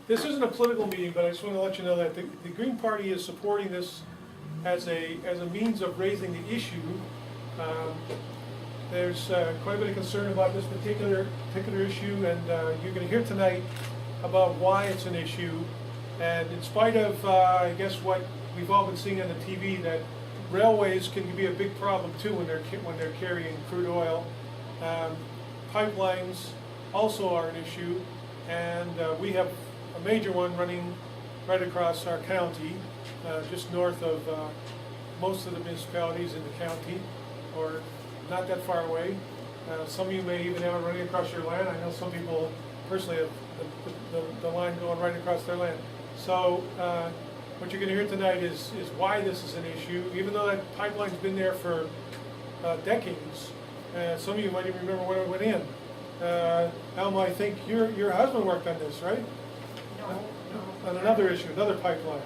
This isn't a political meeting, but I just want to let you know that the Green Party is supporting this as a means of raising the issue. There's quite a bit of concern about this particular issue, and you're going to hear tonight about why it's an issue. And in spite of, I guess, what we've all been seeing on the TV, that railways can be a big problem too when they're carrying crude oil. Pipelines also are an issue, and we have a major one running right across our county, just north of most of the municipalities in the county, or not that far away. Some of you may even have it running across your land. I know some people personally have the line going right across their land. So what you're going to hear tonight is why this is an issue, even though that pipeline's been there for decades. Some of you might even remember when it went in. Alma, I think your husband worked on this, right? No. On another issue, another pipeline.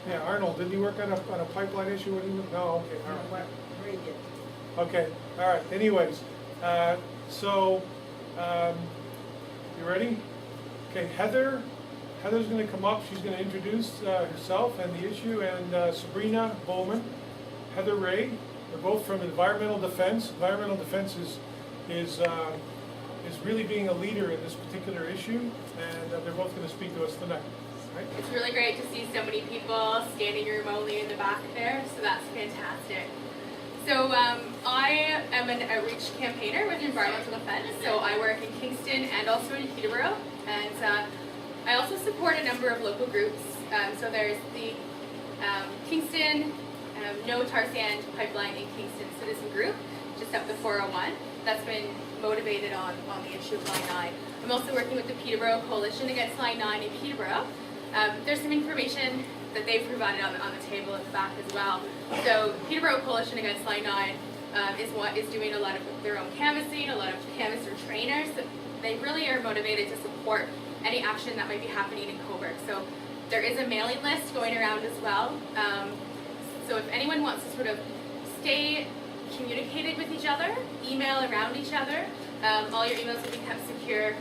Yeah, Arnold, didn't you work on a pipeline issue when he was? No, okay. All right. Very good. Okay, all right. Anyways, you ready? Okay, Heather's going to come up. She's going to introduce herself and the issue, and Sabrina Bowman, Heather Ray. They're both from Environmental Defense. Environmental Defense is really being a leader in this particular issue, and they're both going to speak to us tonight. Right? It's really great to see so many people standing remotely in the back there, so that's fantastic. So I am an outreach campaigner with Environmental Defense, so I work in Kingston and also in Peterborough, and I also support a number of local groups. So there's the Kingston No Tar Sand Pipeline in Kingston Citizen Group, just up the 401. That's been motivated on the issue of Line 9. I'm also working with the Peterborough Coalition Against Line 9 in Peterborough. There's some information that they've provided on the table at the back as well. So Peterborough Coalition Against Line 9 is doing a lot of their own canvassing, a lot of canvasser trainers. So they really are motivated to support any action that might be happening in Cobourg. So there is a mailing list going around as well. So if anyone wants to sort of stay communicated with each other, email around each other, all your emails will be kept secure,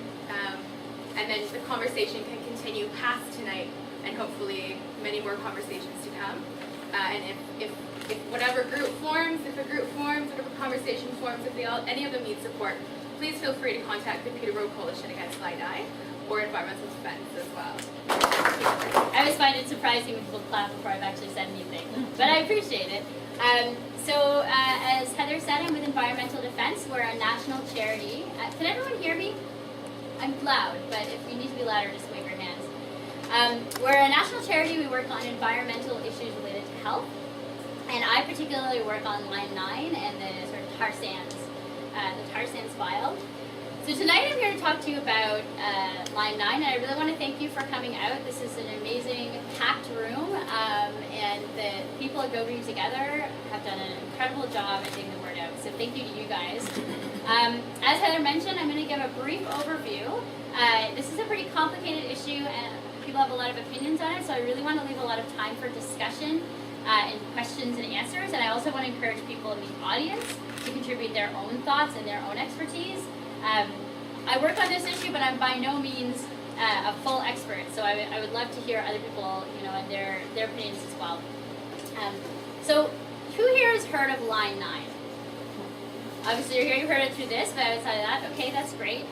and then the conversation can continue past tonight, and hopefully many more conversations to come. And if whatever group forms, whatever conversation forms, if any of them need support, please feel free to contact the Peterborough Coalition Against Line 9 or Environmental Defense as well. I always find it surprising when people clap before I've actually said anything, but I appreciate it. So as Heather said, I'm with Environmental Defense. We're a national charity. Can everyone hear me? I'm loud, but if you need to be louder, just wave your hands. We're a national charity. We work on environmental issues related to health, and I particularly work on Line 9 and the sort of tar sands file. So tonight I'm here to talk to you about Line 9, and I really want to thank you for coming out. This is an amazing packed room, and the people at Go Green Together have done an incredible job at getting the word out. So thank you to you guys. As Heather mentioned, I'm going to give a brief overview. This is a pretty complicated issue, and people have a lot of opinions on it, so I really want to leave a lot of time for discussion and questions and answers, and I also want to encourage people in the audience to contribute their own thoughts and their own expertise. I work on this issue, but I'm by no means a full expert, so I would love to hear other people, and their opinions as well. So who here has heard of Line 9? Obviously you're here, you've heard it through this, but outside of that, okay, that's great.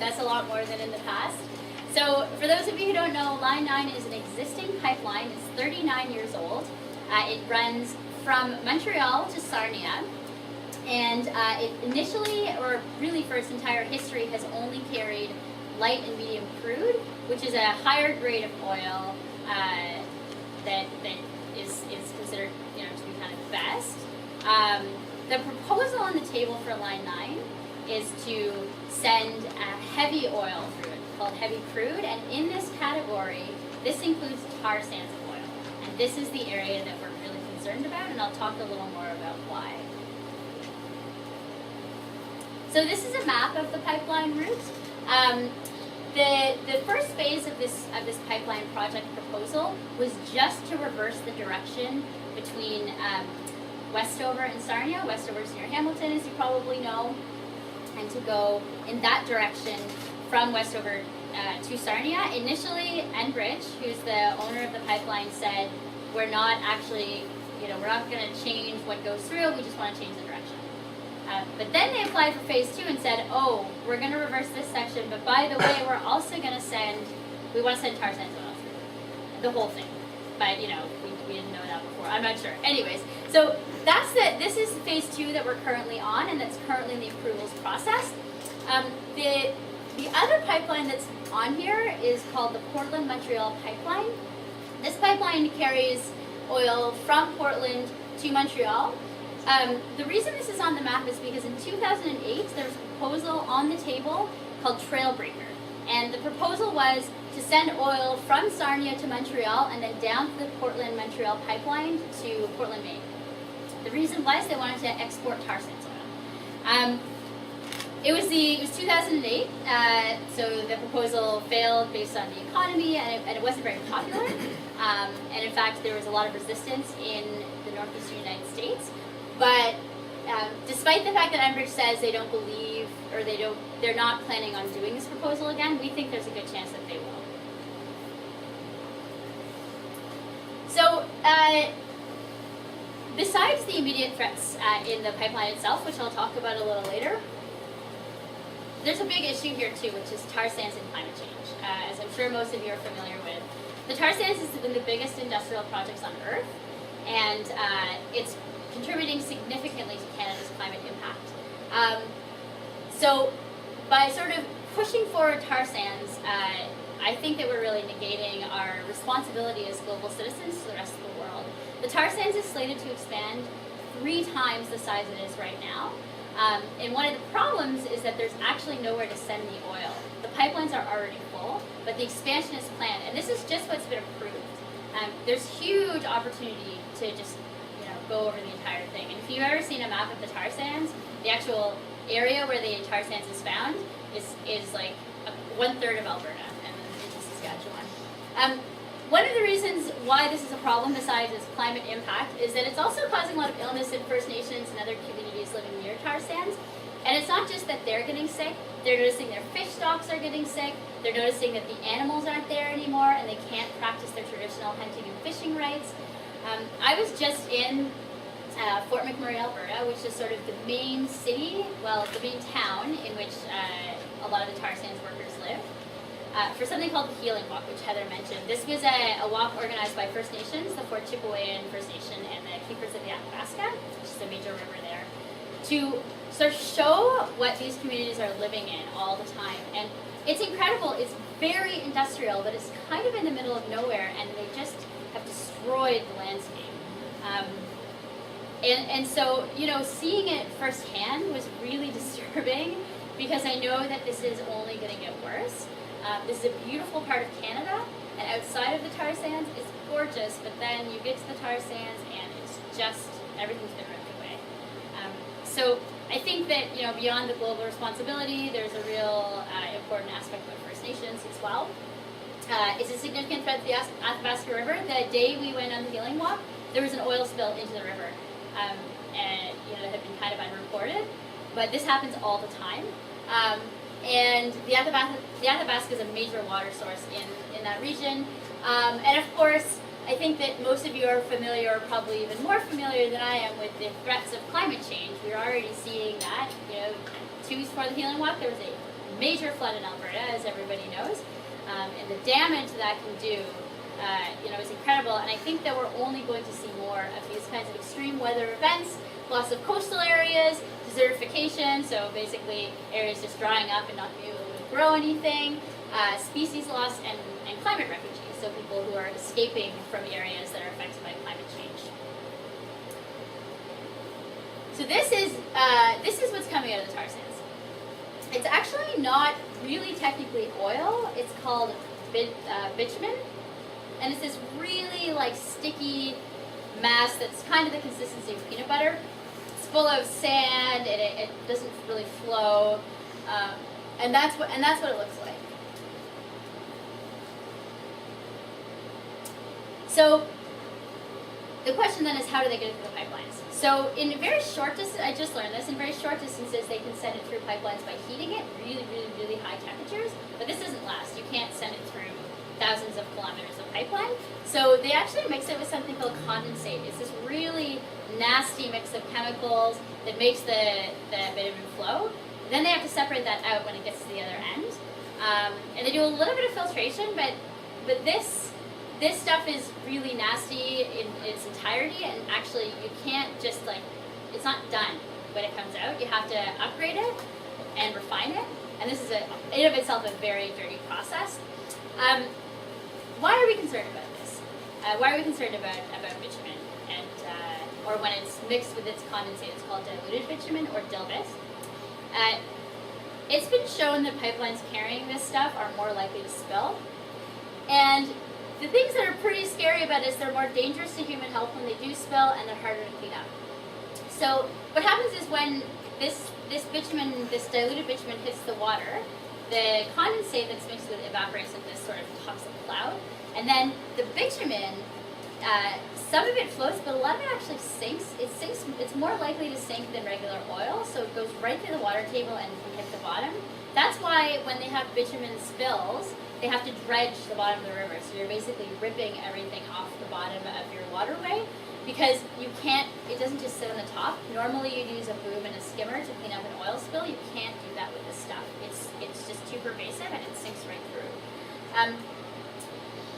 That's a lot more than in the past. So for those of you who don't know, Line 9 is an existing pipeline. It's 39 years old. It runs from Montreal to Sarnia. And it initially, or really for its entire history, has only carried light and medium crude, which is a higher grade of oil that is considered, to be kind of best. The proposal on the table for Line 9 is to send heavy oil through it, called heavy crude, and in this category, this includes tar sands of oil. And this is the area that we're really concerned about, and I'll talk a little more about why. So this is a map of the pipeline route. The first phase of this pipeline project proposal was just to reverse the direction between Westover and Sarnia. Westover is near Hamilton, as you probably know, and to go in that direction from Westover to Sarnia. Initially, Enbridge, who's the owner of the pipeline, said we're not actually, we're not going to change what goes through. We just want to change the direction. But then they applied for phase 2 and said, oh, we're going to reverse this section, but by the way, we're also going to we want to send tar sands oil through the whole thing. But, we didn't know that before. I'm not sure. Anyways, so this is phase 2 that we're currently on, and that's currently in the approvals process. The other pipeline that's on here is called the Portland-Montreal pipeline. This pipeline carries oil from Portland to Montreal. The reason this is on the map is because in 2008 there was a proposal on the table called Trailbreaker, and the proposal was to send oil from Sarnia to Montreal and then down to the Portland-Montreal pipeline to Portland, Maine. The reason was they wanted to export tar sands oil. It was 2008, so the proposal failed based on the economy, and it wasn't very popular. And in fact, there was a lot of resistance in the northeastern United States. But despite the fact that Enbridge says they don't believe, or they're not planning on doing this proposal again, we think there's a good chance that they will. So, besides the immediate threats in the pipeline itself, which I'll talk about a little later, there's a big issue here too, which is tar sands and climate change, as I'm sure most of you are familiar with. The tar sands has been the biggest industrial projects on Earth, and it's contributing significantly to Canada's climate impact. So by sort of pushing forward tar sands, I think that we're really negating our responsibility as global citizens to the rest of the world. The tar sands is slated to expand 3 times the size it is right now. And one of the problems is that there's actually nowhere to send the oil. The pipelines are already full, but the expansion is planned, and this is just what's been approved. There's huge opportunity to just go over the entire thing. And if you've ever seen a map of the tar sands, the actual area where the tar sands is found is like 1/3 of Alberta and then into Saskatchewan. One of the reasons why this is a problem, besides its climate impact, is that it's also causing a lot of illness in First Nations and other communities living near tar sands. And it's not just that they're getting sick, they're noticing their fish stocks are getting sick, they're noticing that the animals aren't there anymore and they can't practice their traditional hunting and fishing rights. I was just in Fort McMurray, Alberta, which is sort of the main city, the main town in which a lot of the tar sands workers live, for something called the Healing Walk, which Heather mentioned. This was a walk organized by First Nations, the Fort Chipewyan First Nation, and the Keepers of the Athabasca, which is a major river there, to sort of show what these communities are living in all the time. And it's incredible. It's very industrial, but it's kind of in the middle of nowhere, and they just have destroyed the landscape. And so, seeing it firsthand was really disturbing, because I know that this is only going to get worse. This is a beautiful part of Canada, and outside of the tar sands, it's gorgeous, but then you get to the tar sands, and it's just, everything's been ripped away. So I think that, beyond the global responsibility, there's a real important aspect of First Nations as well. It's a significant threat to the Athabasca River. The day we went on the Healing Walk, there was an oil spill into the river, and that had been kind of unreported, but this happens all the time. And the Athabasca is a major water source in that region. And of course, I think that most of you are familiar, or probably even more familiar than I am, with the threats of climate change. We're already seeing that. 2 weeks before the Healing Walk, there was a major flood in Alberta, as everybody knows. And the damage that can do, is incredible. And I think that we're only going to see more of these kinds of extreme weather events, loss of coastal areas, desertification, so basically areas just drying up and not being able to grow anything, species loss, and climate refugees, so people who are escaping from areas that are affected by climate change. So this is what's coming out of the tar sands. It's actually not really technically oil. It's called bitumen, and it's this really sticky mass that's kind of the consistency of peanut butter. It's full of sand, and it doesn't really flow, and that's what it looks like. So the question then is, how do they get it through the pipelines? So in very short distance, I just learned this, in very short distances they can send it through pipelines by heating it, really, really, really high temperatures, but this doesn't last. You pipeline. So they actually mix it with something called condensate. It's this really nasty mix of chemicals that makes the bitumen flow. Then they have to separate that out when it gets to the other end. And they do a little bit of filtration, but this stuff is really nasty in its entirety, and actually you can't just it's not done when it comes out. You have to upgrade it and refine it, and this is in of itself a very dirty process. Why are we concerned about this? Why are we concerned about bitumen? And or when it's mixed with its condensate, it's called diluted bitumen or dilbit. It's been shown that pipelines carrying this stuff are more likely to spill. And the things that are pretty scary about it is they're more dangerous to human health when they do spill, and they're harder to clean up. So what happens is when this bitumen, this diluted bitumen hits the water, the condensate that's mixed with it evaporates into this sort of toxic cloud. And then the bitumen, some of it floats, but a lot of it actually sinks. It's more likely to sink than regular oil, so it goes right through the water table and can hit the bottom. That's why when they have bitumen spills, they have to dredge the bottom of the river. So you're basically ripping everything off the bottom of your waterway, because you can't, it doesn't just sit on the top. Normally you'd use a boom and a skimmer to clean up an oil spill. You can't do that with this stuff. It's just too pervasive and it sinks right through.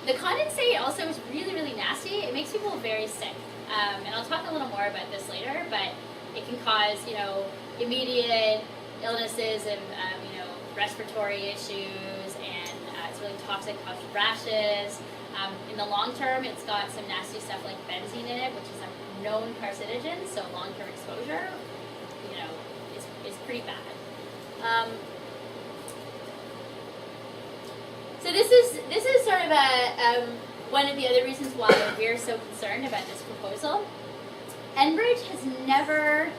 The condensate also is really, really nasty. It makes people very sick. And I'll talk a little more about this later, but it can cause, immediate illnesses and, respiratory issues, and it's really toxic, causes rashes. In the long term, it's got some nasty stuff like benzene in it, which is a known carcinogen, so long-term exposure, is pretty bad. So this is sort of one of the other reasons why we're so concerned about this proposal. Enbridge has never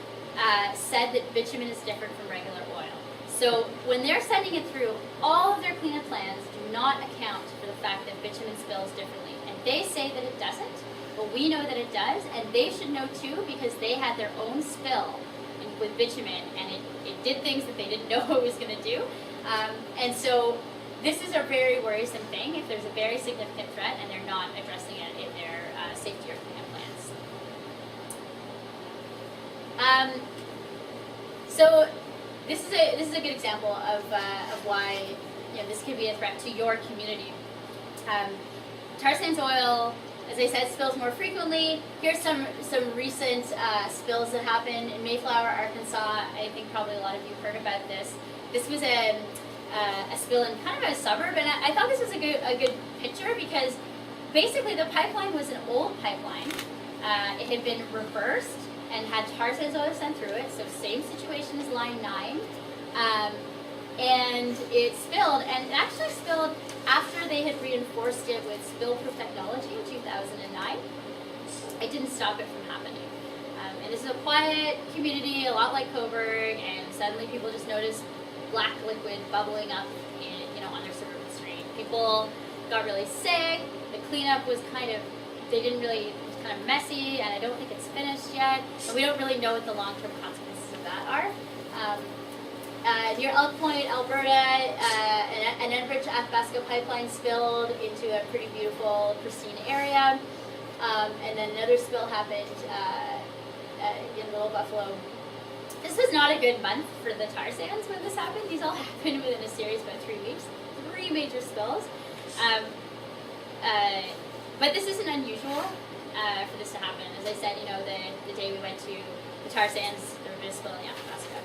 said that bitumen is different from regular oil. So when they're sending it through, all of their cleanup plans do not account for the fact that bitumen spills differently. And they say that it doesn't, but we know that it does, and they should know too, because they had their own spill with bitumen, and it did things that they didn't know it was going to do. And so this is a very worrisome thing if there's a very significant threat and they're not addressing it in their safety or cleanup plans. So this is a good example of why this could be a threat to your community. Tar sands oil, as I said, spills more frequently. Here's some recent spills that happened in Mayflower, Arkansas. I think probably a lot of you heard about this. This was a spill in kind of a suburb, and I thought this was a good picture because basically the pipeline was an old pipeline. It had been reversed and had tar sands oil sent through it, so same situation as Line 9. And it spilled, and it actually spilled after they had reinforced it with spill-proof technology in 2009. It didn't stop it from happening. And this is a quiet community, a lot like Cobourg, and suddenly people just noticed black liquid bubbling up on their suburban street. People got really sick. The cleanup was it was kind of messy, and I don't think it's finished yet. And we don't really know what the long-term consequences of that are. Near Elk Point, Alberta, an Enbridge Athabasca pipeline spilled into a pretty beautiful, pristine area. And then another spill happened in Little Buffalo. This was not a good month for the tar sands when this happened. These all happened within a series of about 3 weeks. 3 major spills. But this isn't unusual for this to happen. As I said, the day we went to the tar sands, there was a spill in Athabasca.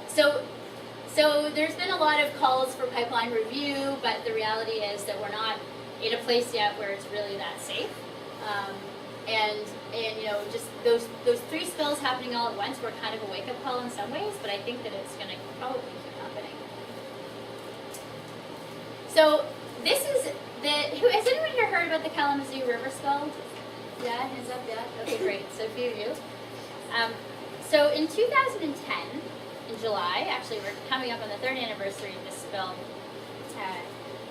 So there's been a lot of calls for pipeline review, but the reality is that we're not in a place yet where it's really that safe. And just those 3 spills happening all at once were kind of a wake-up call in some ways, but I think that it's going to probably keep happening. So this is has anyone here heard about the Kalamazoo River spill? Yeah, hands up, yeah. Okay, great. So a few of you. So in 2010, in July, actually we're coming up on the 3rd anniversary of this spill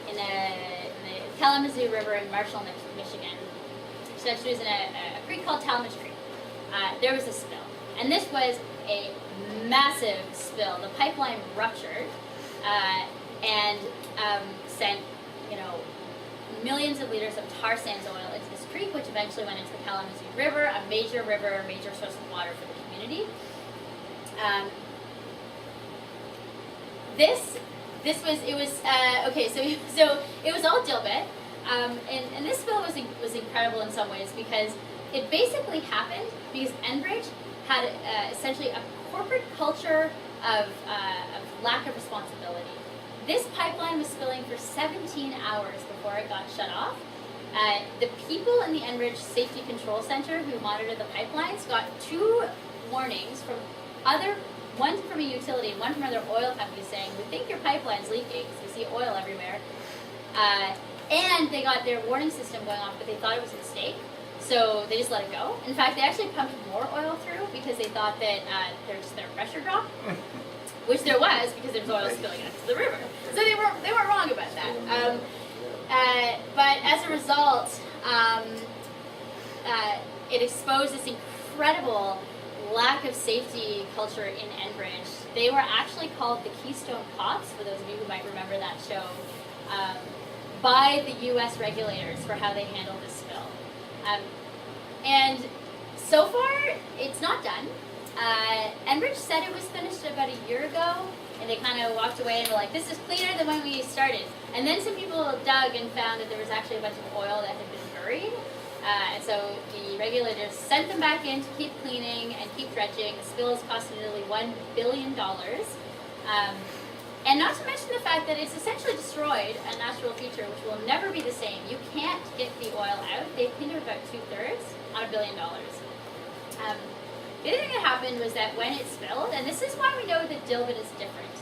in the Kalamazoo River in Marshall, Michigan. So actually it was in a creek called Talmadge Creek. There was a spill. And this was a massive spill. The pipeline ruptured and sent millions of liters of tar sands oil into this creek, which eventually went into the Kalamazoo River, a major source of water for the community. So it was all dilbit, and this spill was incredible in some ways because it basically happened because Enbridge had essentially a corporate culture of lack of responsibility. This pipeline was spilling for 17 hours before it got shut off. The people in the Enbridge Safety Control Center who monitored the pipelines got 2 warnings from one from a utility and one from another oil company saying, we think your pipeline's leaking because we see oil everywhere. And they got their warning system going off, but they thought it was a mistake. So they just let it go. In fact, they actually pumped more oil through because they thought that their pressure dropped, which there was because there was oil spilling into the river. So they weren't wrong about that. But as a result, it exposed this incredible lack of safety culture in Enbridge. They were actually called the Keystone Cops, for those of you who might remember that show, by the U.S. regulators for how they handled this spill. And so far, it's not done. Enbridge said it was finished about a year ago, and they kind of walked away and were like, this is cleaner than when we started. And then some people dug and found that there was actually a bunch of oil that had been buried. And so the regulators sent them back in to keep cleaning and keep dredging. The spill has costed nearly $1 billion. And not to mention the fact that it's essentially destroyed a natural feature which will never be the same. You can't get the oil out. They cleaned it about 2/3 on $1 billion. The other thing that happened was that when it spilled, and this is why we know that dilbit is different.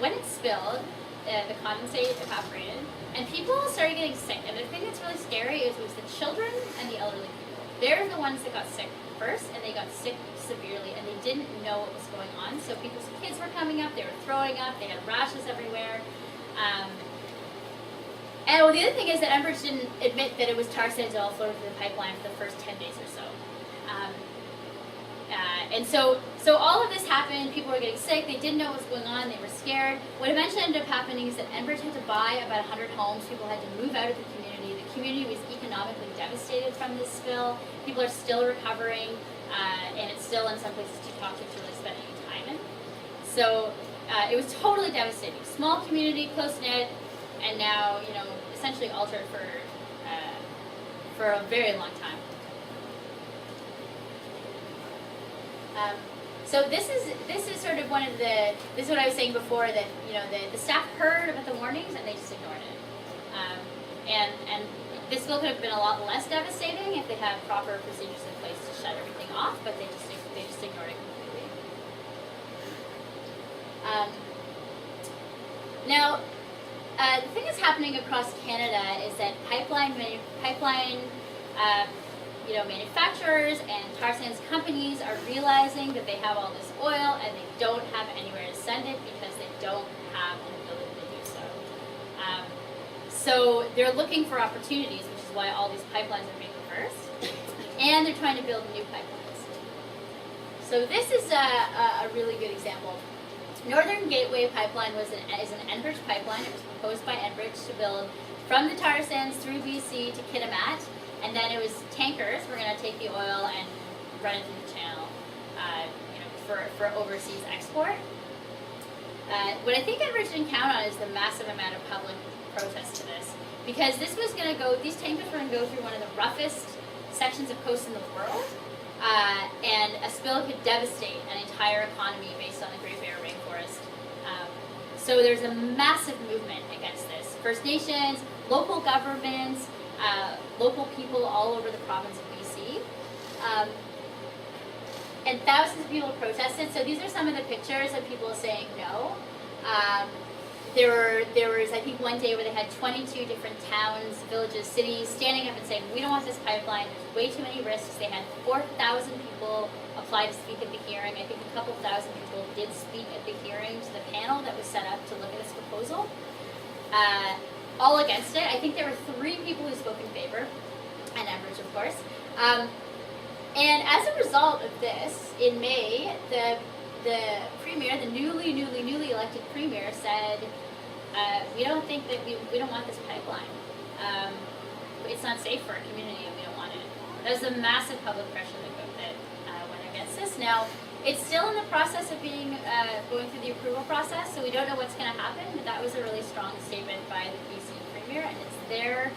When it spilled, the condensate evaporated, and people started getting sick. And the thing that's really scary is it was the children and the elderly people. They're the ones that got sick first, and they got sick severely, and they didn't know what was going on. So people's kids were coming up, they were throwing up, they had rashes everywhere. And the other thing is that Enbridge didn't admit that it was tar sands oil flowing through the pipeline for the first 10 days or so. And so all of this happened, people were getting sick, they didn't know what was going on, they were scared. What eventually ended up happening is that Enbridge had to buy about 100 homes, people had to move out of the community. The community was economically devastated from this spill. People are still recovering, and it's still in some places too toxic to really spend any time in. So it was totally devastating. Small community, close-knit, and now, essentially altered for a very long time. So this is sort of this is what I was saying before, that the staff heard about the warnings and they just ignored it. And this spill could have been a lot less devastating if they had proper procedures in place to shut everything off, but they just ignored it completely. Now, the thing that's happening across Canada is that pipeline manufacturers and tar sands companies are realizing that they have all this oil and they don't have anywhere to send it because they don't have an ability to do so. So they're looking for opportunities, which is why all these pipelines are being reversed, and they're trying to build new pipelines. So this is a really good example. Northern Gateway Pipeline is an Enbridge pipeline. It was proposed by Enbridge to build from the tar sands through BC to Kitimat. And then it was tankers were going to take the oil and run it through the channel, for overseas export. What I think Enbridge didn't count on is the massive amount of public protest to this, because this was going to go. These tankers were going to go through one of the roughest sections of coast in the world, and a spill could devastate an entire economy based on the Great Bear Rainforest. So there's a massive movement against this. First Nations, local governments. Local people all over the province of BC. And thousands of people protested. So these are some of the pictures of people saying no. There was, I think, one day where they had 22 different towns, villages, cities standing up and saying, we don't want this pipeline, there's way too many risks. They had 4,000 people apply to speak at the hearing. I think a couple thousand people did speak at the hearing to the panel that was set up to look at this proposal. All against it. I think there were 3 people who spoke in favor, and Enbridge, of course. And as a result of this, in May, the premier, the newly elected premier, said, we don't think that we don't want this pipeline. It's not safe for our community and we don't want it. There's a massive public pressure that went against this. Now, it's still in the process of being going through the approval process, so we don't know what's going to happen, but that was a really strong statement by the BC Premier, and it's their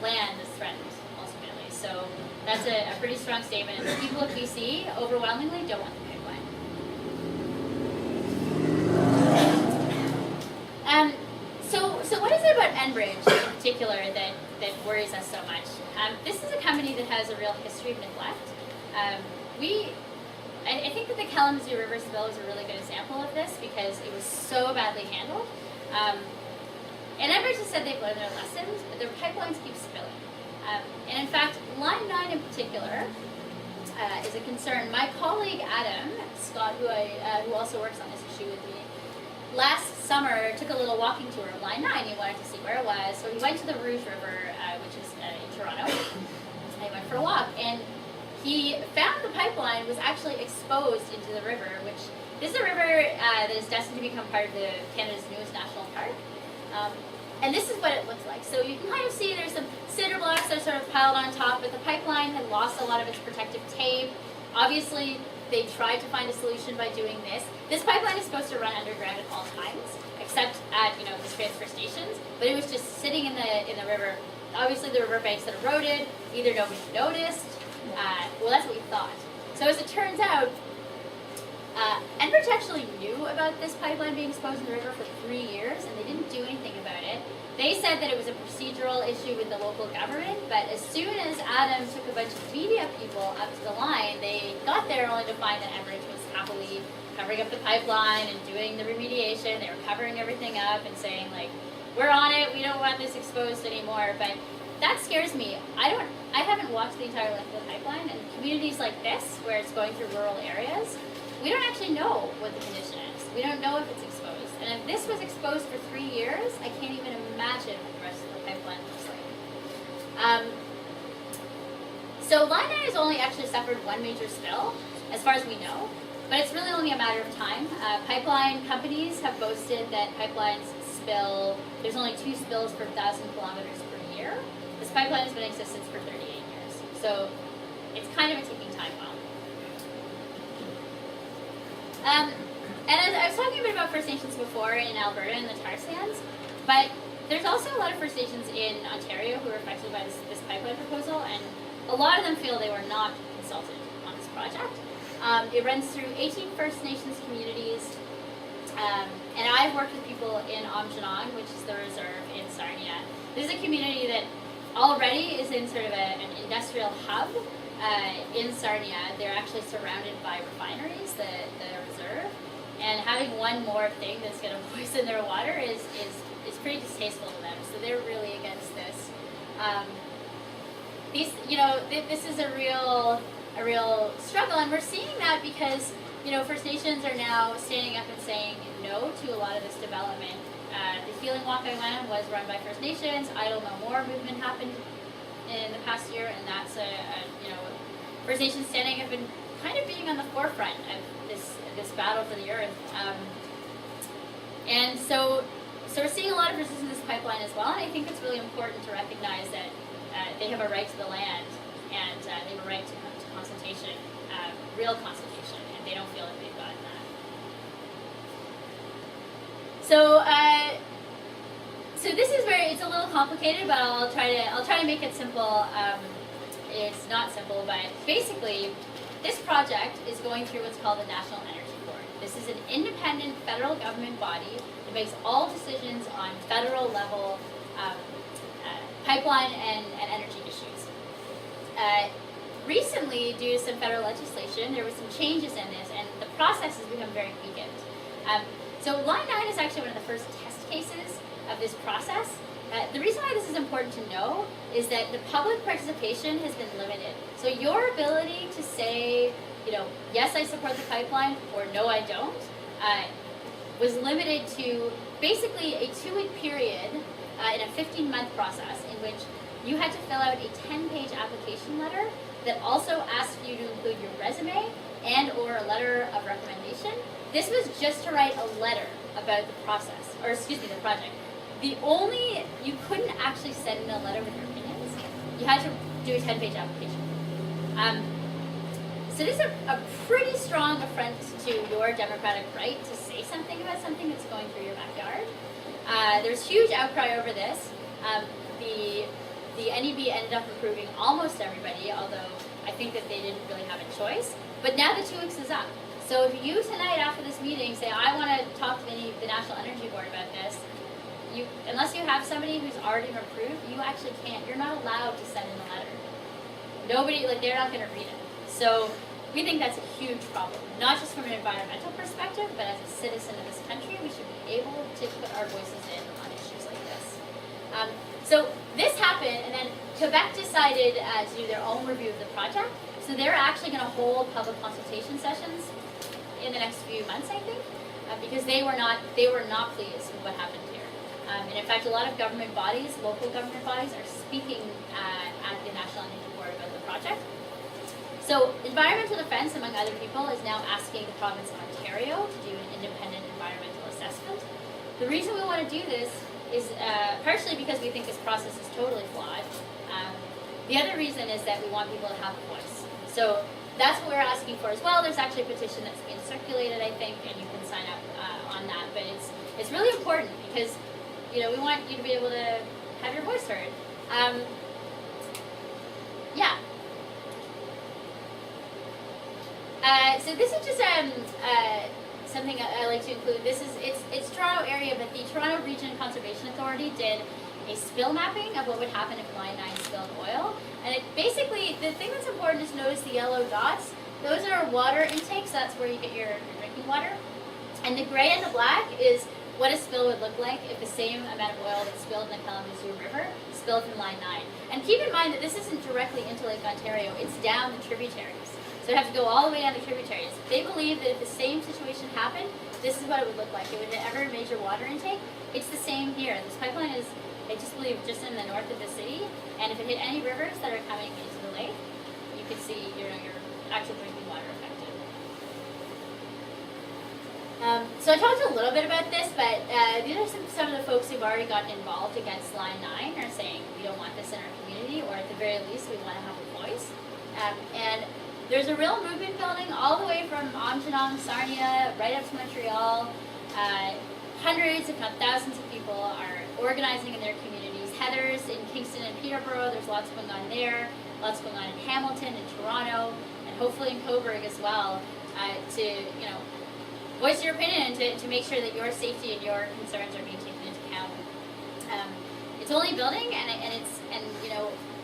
land that's threatened, ultimately. So that's a pretty strong statement. The people of BC overwhelmingly don't want the pipeline. So what is it about Enbridge in particular that worries us so much? This is a company that has a real history of neglect. I think that the Kalamazoo River spill is a really good example of this because it was so badly handled. And Enbridge has said they've learned their lessons, but their pipelines keep spilling. And in fact, Line 9 in particular is a concern. My colleague Adam Scott, who also works on this issue with me, last summer took a little walking tour of Line 9. He wanted to see where it was, so he went to the Rouge River, which is in Toronto, and he went for a walk. And he found the pipeline was actually exposed into the river, which this is a river that is destined to become part of Canada's newest national park. And this is what it looks like. So you can kind of see there's some cinder blocks that are sort of piled on top, but the pipeline had lost a lot of its protective tape. Obviously, they tried to find a solution by doing this. This pipeline is supposed to run underground at all times, except at the transfer stations. But it was just sitting in the river. Obviously, the riverbanks had eroded. Either nobody noticed. Well, that's what we thought. So as it turns out, Enbridge actually knew about this pipeline being exposed in the river for 3 years, and they didn't do anything about it. They said that it was a procedural issue with the local government, but as soon as Adam took a bunch of media people up to the line, they got there only to find that Enbridge was happily covering up the pipeline and doing the remediation. They were covering everything up and saying, like, we're on it, we don't want this exposed anymore. But that scares me. I haven't walked the entire length of the pipeline, and communities like this, where it's going through rural areas, we don't actually know what the condition is. We don't know if it's exposed. And if this was exposed for 3 years, I can't even imagine what the rest of the pipeline looks like. So Line 9 has only actually suffered one major spill, as far as we know, but it's really only a matter of time. Pipeline companies have boasted that pipelines spill, there's only 2 spills per 1,000 kilometers per year. This pipeline has been in existence for 38 years. So it's kind of a ticking time bomb. And as I was talking a bit about First Nations before in Alberta and the tar sands, but there's also a lot of First Nations in Ontario who are affected by this pipeline proposal, and a lot of them feel they were not consulted on this project. It runs through 18 First Nations communities, and I've worked with people in Omjanong, which is the reserve in Sarnia. This is a community that already is in sort of an industrial hub in Sarnia. They're actually surrounded by refineries, the reserve, and having one more thing that's going to poison their water is pretty distasteful to them. So they're really against this. This is a real struggle, and we're seeing that because First Nations are now standing up and saying no to a lot of this development. The Healing Walk I went on was run by First Nations. Idle No More movement happened in the past year, and that's First Nations standing up and kind of being on the forefront of this battle for the earth. And so we're seeing a lot of resistance to this pipeline as well, and I think it's really important to recognize that they have a right to the land, and they have a right to consultation, real consultation, and they don't feel like they've gotten that. So this is where it's a little complicated, but I'll try to make it simple. It's not simple, but basically, this project is going through what's called the National Energy Board. This is an independent federal government body that makes all decisions on federal level pipeline and energy issues. Recently, due to some federal legislation, there was some changes in this, and the process has become very weakened. So Line 9 is actually one of the first test cases of this process. The reason why this is important to know is that the public participation has been limited. So your ability to say, yes, I support the pipeline, or no, I don't, was limited to basically a 2-week period in a 15-month process in which you had to fill out a 10-page application letter that also asked you to include your resume and or a letter of recommendation. This was just to write a letter about the process, or excuse me, the project. you couldn't actually send in a letter with your opinions. You had to do a 10-page application. So this is a pretty strong affront to your democratic right to say something about something that's going through your backyard. There's huge outcry over this. The NEB ended up approving almost everybody, although I think that they didn't really have a choice. But now the 2 weeks is up. So if you tonight after this meeting say, I want to talk to the National Energy Board about this, unless you have somebody who's already been approved, you actually can't. You're not allowed to send in a letter. Nobody, they're not going to read it. So we think that's a huge problem, not just from an environmental perspective, but as a citizen of this country, we should be able to put our voices in on issues like this. So this happened, and then Quebec decided to do their own review of the project. So they're actually going to hold public consultation sessions in the next few months, I think, because they were not pleased with what happened here. And in fact, a lot of government bodies, local government bodies, are speaking at the National Energy Board about the project. So Environmental Defence, among other people, is now asking the province of Ontario to do an independent environmental assessment. The reason we want to do this is partially because we think this process is totally flawed. The other reason is that we want people to have a voice. So that's what we're asking for as well. There's actually a petition that's being circulated, I think, and you can sign up on that. But it's really important because we want you to be able to have your voice heard. Yeah. So this is just something I like to include. It's Toronto area, but the Toronto Region Conservation Authority did a spill mapping of what would happen if Line 9 spilled oil. And it basically, the thing that's important is notice the yellow dots. Those are water intakes, so that's where you get your drinking water. And the gray and the black is what a spill would look like if the same amount of oil that spilled in the Kalamazoo River spilled from Line 9. And keep in mind that this isn't directly into Lake Ontario, it's down the tributaries. So you have to go all the way down the tributaries. They believe that if the same situation happened, this is what it would look like. It would hit every major water intake. It's the same here. This pipeline is, I just believe, just in the north of the city. And if it hit any rivers that are coming into the lake, you could see your actual drinking water affected. So I talked a little bit about this, but these are some of the folks who've already gotten involved against Line 9 are saying we don't want this in our community, or at the very least we want to have a voice. And there's a real movement building all the way from Montreal, Sarnia, right up to Montreal. Hundreds, if not thousands of people are organizing in their communities. Heather's in Kingston and Peterborough, there's lots going on there. Lots going on in Hamilton and Toronto, and hopefully in Cobourg as well, to voice your opinion and to make sure that your safety and your concerns are being taken into account. It's only building, and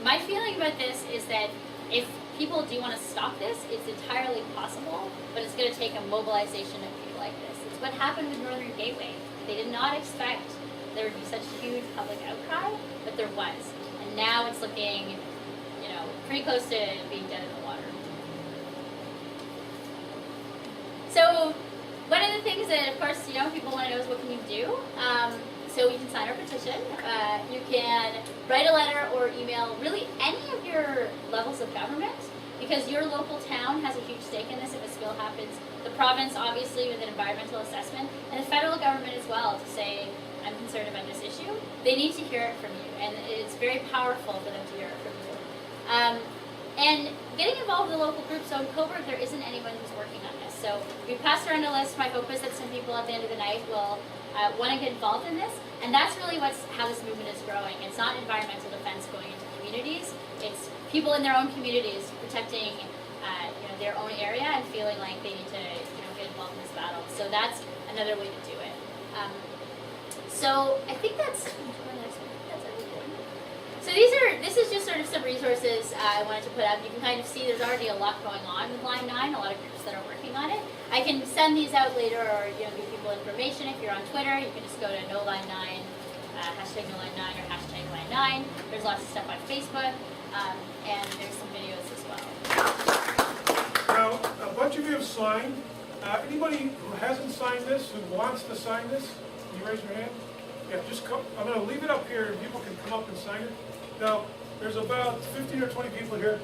my feeling about this is that if people do want to stop this, it's entirely possible, but it's going to take a mobilization of people like this. It's what happened with Northern Gateway. They did not expect there would be such huge public outcry, but there was. And now it's looking, pretty close to being dead in the water. So one of the things that, of course, people want to know is what can you do? So you can sign our petition. You can write a letter or email really any of your levels of government, because your local town has a huge stake in this if a spill happens. The province, obviously, with an environmental assessment, and the federal government as well, to say, I'm concerned about this issue. They need to hear it from you, and it's very powerful for them to hear it from you. And getting involved with the local group, so in Cobourg there isn't anyone who's working on this. So we passed around a list. My hope is that some people at the end of the night will want to get involved in this, and that's really how this movement is growing. It's not environmental defense going into communities. It's people in their own communities protecting their own area and feeling like they need to get involved in this battle. So that's another way to do it. So I think that's everything. So this is just sort of some resources I wanted to put up. You can kind of see there's already a lot going on with Line 9, a lot of groups that are working on it. I can send these out later, or give people information. If you're on Twitter, you can just go to #NoLine9, hashtag #NoLine9 or hashtag Line9. There's lots of stuff on Facebook, and there's some videos as well. Now, a bunch of you have signed. Anybody who hasn't signed this, who wants to sign this, can you raise your hand? Yeah, just come. I'm going to leave it up here, and people can come up and sign it. Now, there's about 15 or 20 people here.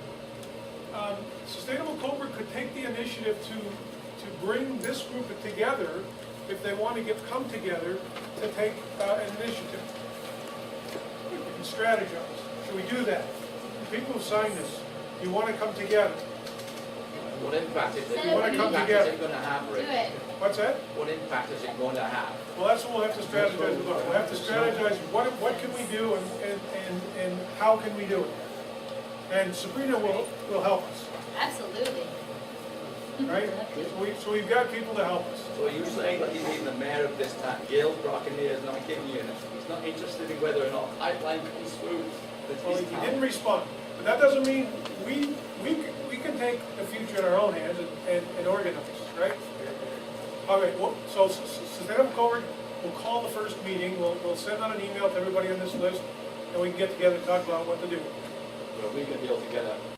Sustainable Cobourg could take the initiative to bring this group together if they want to come together to take an initiative. We can strategize. Should we do that? People who sign this, you want to come together. What impact is it? You want to come together. going to have, Do Rich? it. What's that? What impact is it going to have? Well, that's what we'll have to strategize about. We'll have to strategize what can we do and how can we do it. And Sabrina will help us, Absolutely. right? So we've got people to help us. So are you saying that even the mayor of this town, Gail Brockenhier, is not giving you anything? He's not interested in whether or not a pipeline comes through Well, his he town? didn't respond, but that doesn't mean we can take the future in our own hands and organize, right? All right, well, so Sustainable Cobourg, we'll call the first meeting, we'll send out an email to everybody on this list, and we can get together and talk about what to do. Well, we can be able to get a